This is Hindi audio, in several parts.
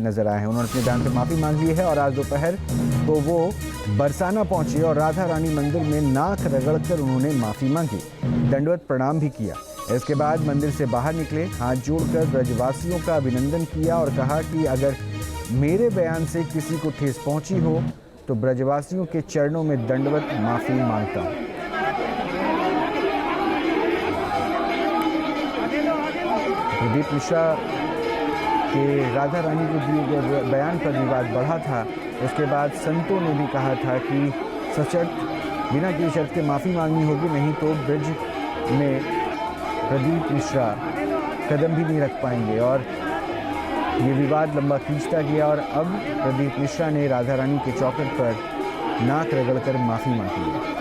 नजर आए हैं। उन्होंने अपने बयान पर माफ़ी मांग ली है और आज दोपहर को वो बरसाना पहुंचे और राधा रानी मंदिर में नाक रगड़कर उन्होंने माफ़ी मांगी, दंडवत प्रणाम भी किया। इसके बाद मंदिर से बाहर निकले, हाथ जोड़कर ब्रजवासियों का अभिनंदन किया और कहा कि अगर मेरे बयान से किसी को ठेस पहुंची हो तो ब्रजवासियों के चरणों में दंडवत माफ़ी मांगता हूँ। प्रदीप मिश्रा के राधा रानी को दिए गए बयान पर विवाद बढ़ा था। उसके बाद संतों ने भी कहा था कि सशर्त बिना किसी शर्त के माफ़ी मांगनी होगी, नहीं तो ब्रज में प्रदीप मिश्रा कदम भी नहीं रख पाएंगे। और ये विवाद लंबा खींचता गया और अब प्रदीप मिश्रा ने राधा रानी के चौखट पर नाक रगड़कर माफ़ी मांगी है।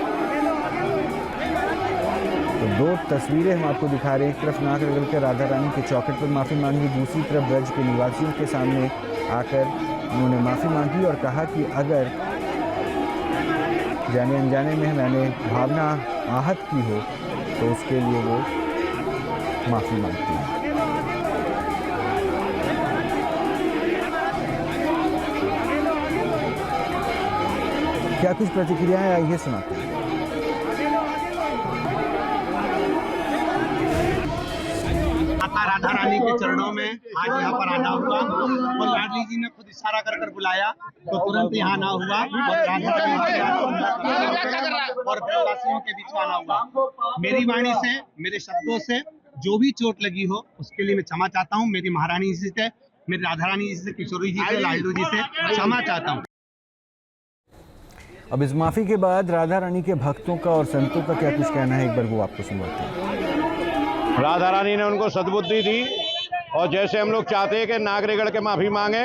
तो दो तस्वीरें हम आपको दिखा रहे हैं। एक तरफ नाक रगड़कर राधा रानी के चौखट पर माफ़ी मांगी, दूसरी तरफ ब्रज के निवासियों के सामने आकर उन्होंने माफ़ी मांगी और कहा कि अगर जाने अनजाने में मैंने भावना आहत की हो तो उसके लिए वो माफ़ी मांगती है। क्या कुछ प्रतिक्रियाएं आई है, सुनाते हैं। राधा रानी के चरणों में आज यहाँ पर आना हुआ और लाडली जी ने खुद इशारा कर बुलाया तो तुरंत यहाँ आना हुआ और राधा रानी और ब्रजवासियों के बीच आना हुआ। मेरी वाणी से, मेरे शब्दों से जो भी चोट लगी हो उसके लिए मैं क्षमा चाहता हूँ। मेरी महारानी जी से, मेरी राधा रानी जी से, किशोरी जी से, लाडलू जी से क्षमा चाहता हूँ। अब इस माफ़ी के बाद राधा रानी के भक्तों का और संतों का क्या कुछ कहना है, एक बार वो आपको सुनवाते हैं। राधा रानी ने उनको सद्बुद्धि दी और जैसे हम लोग चाहते हैं कि नाक रगड़ के माफ़ी मांगे,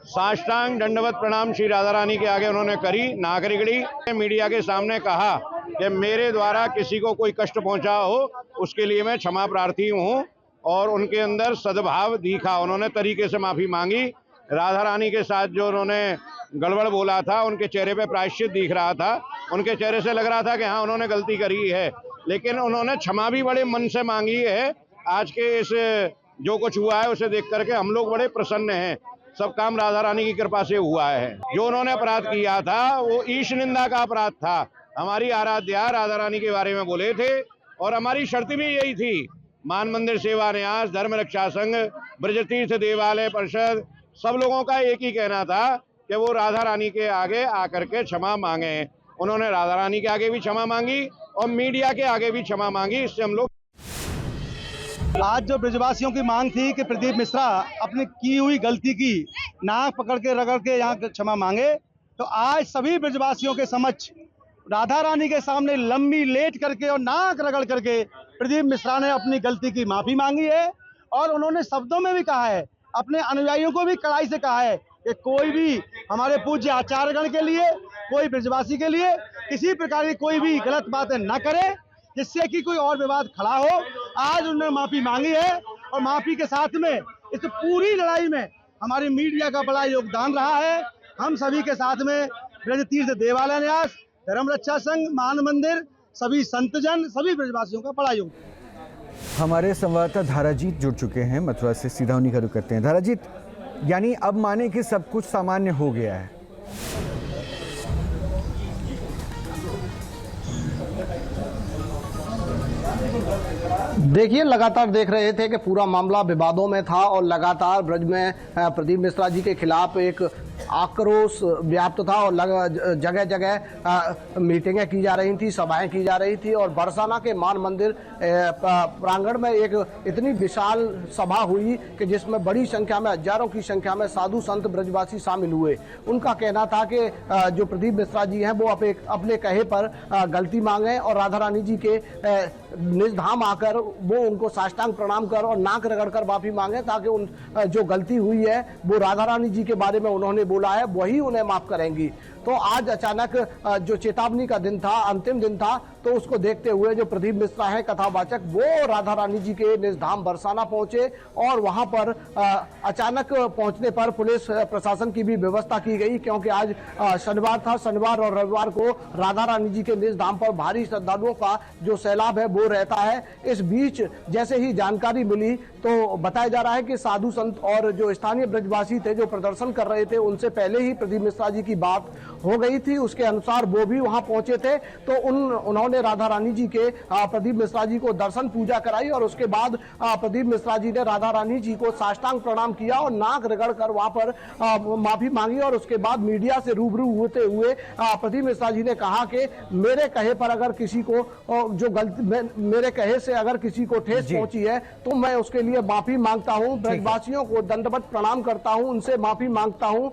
साष्टांग दंडवत प्रणाम श्री राधा रानी के आगे उन्होंने करी, नाक रगड़ी। मीडिया के सामने कहा कि मेरे द्वारा किसी को कोई कष्ट पहुंचा हो उसके लिए मैं क्षमा प्रार्थी हूं और उनके अंदर सद्भाव दिखा। उन्होंने तरीके से माफ़ी मांगी। राधा रानी के साथ जो उन्होंने गड़बड़ बोला था उनके चेहरे पे प्रायश्चित दिख रहा था, उनके चेहरे से लग रहा था कि हाँ उन्होंने गलती करी है, लेकिन उन्होंने क्षमा भी बड़े मन से मांगी है। आज के इस जो कुछ हुआ है उसे देख करके हम लोग बड़े प्रसन्न हैं। सब काम राधा रानी की कृपा से हुआ है। जो उन्होंने अपराध किया था वो ईश निंदा का अपराध था। हमारी आराध्या राधा रानी के बारे में बोले थे और हमारी शर्त भी यही थी। मान मंदिर सेवा न्यास, धर्म रक्षा संघ, ब्रज तीर्थ देवालय परिषद, सब लोगों का एक ही कहना था कि वो राधा रानी के आगे आकर के क्षमा मांगे। उन्होंने राधा रानी के आगे भी क्षमा मांगी और मीडिया के आगे भी क्षमा मांगी। इससे हम लोग आज जो ब्रजवासियों की मांग थी कि प्रदीप मिश्रा अपनी की हुई गलती की नाक पकड़ के रगड़ के यहाँ क्षमा मांगे, तो आज सभी ब्रजवासियों के समक्ष राधा रानी के सामने लंबी लेट करके और नाक रगड़ करके प्रदीप मिश्रा ने अपनी गलती की माफी मांगी है। और उन्होंने शब्दों में भी कहा है, अपने अनुयायियों को भी कड़ाई से कहा है कि कोई भी हमारे पूज्य आचार्यगण के लिए, कोई ब्रजवासी के लिए किसी प्रकार की कोई भी गलत बातें न करे जिससे कि कोई और विवाद खड़ा हो। आज उन्होंने माफी मांगी है और माफी के साथ में इस पूरी लड़ाई में हमारी मीडिया का बड़ा योगदान रहा है। हम सभी के साथ में ब्रज तीर्थ देवालय न्यास, धर्म रक्षा संघ, मान मंदिर, सभी संतजन, सभी ब्रजवासियों का बड़ा योगदान। हमारे संवाददाता धाराजीत जुड़ चुके हैं मथुरा से, सीधा उन्हीं का रुख करते हैं। धाराजीत, यानी अब माने कि सब कुछ सामान्य हो गया है? देखिए, लगातार देख रहे थे कि पूरा मामला विवादों में था और लगातार ब्रज में प्रदीप मिश्रा जी के खिलाफ एक आक्रोश व्याप्त था और जगह जगह मीटिंगें की जा रही थी, सभाएं की जा रही थी और बरसाना के मान मंदिर प्रांगण में एक इतनी विशाल सभा हुई कि जिसमें बड़ी संख्या में, हजारों की संख्या में साधु संत ब्रजवासी शामिल हुए। उनका कहना था कि जो प्रदीप मिश्रा जी हैं वो अपने कहे पर गलती मांगे और राधा रानी जी के निज धाम आकर वो उनको साष्टांग प्रणाम कर और नाक रगड़ कर माफी मांगे, ताकि उन जो गलती हुई है वो राधा रानी जी के बारे में उन्होंने बोला है वही उन्हें माफ करेंगी। तो आज अचानक जो चेतावनी का दिन था, अंतिम दिन था, तो उसको देखते हुए जो प्रदीप मिश्रा है कथावाचक, वो राधा रानी जी के निज धाम बरसाना पहुंचे और वहां पर अचानक पहुंचने पर पुलिस प्रशासन की भी व्यवस्था की गई, क्योंकि आज शनिवार था। शनिवार और रविवार को राधा रानी जी के निज धाम पर भारी श्रद्धालुओं का जो सैलाब है वो रहता है। इस बीच जैसे ही जानकारी मिली तो बताया जा रहा है कि साधु संत और जो स्थानीय ब्रजवासी थे जो प्रदर्शन कर रहे थे, उनसे पहले ही प्रदीप मिश्रा जी की बात हो गई थी। उसके अनुसार वो भी वहां पहुंचे थे, तो उन्होंने राधा रानी जी के प्रदीप मिश्रा जी को दर्शन पूजा कराई और उसके बाद प्रदीप मिश्रा जी ने राधा रानी जी को साष्टांग प्रणाम किया और नाक रगड़ कर वहां पर माफी मांगी। और उसके बाद मीडिया से रूबरू होते हुए प्रदीप मिश्रा जी ने कहा कि मेरे कहे पर अगर किसी को जो गलती, मेरे कहे से अगर किसी को ठेस पहुंची है तो मैं उसके लिए माफी मांगता हूं। ब्रजवासियों को दंडवत प्रणाम करता हूं, उनसे माफी मांगता हूं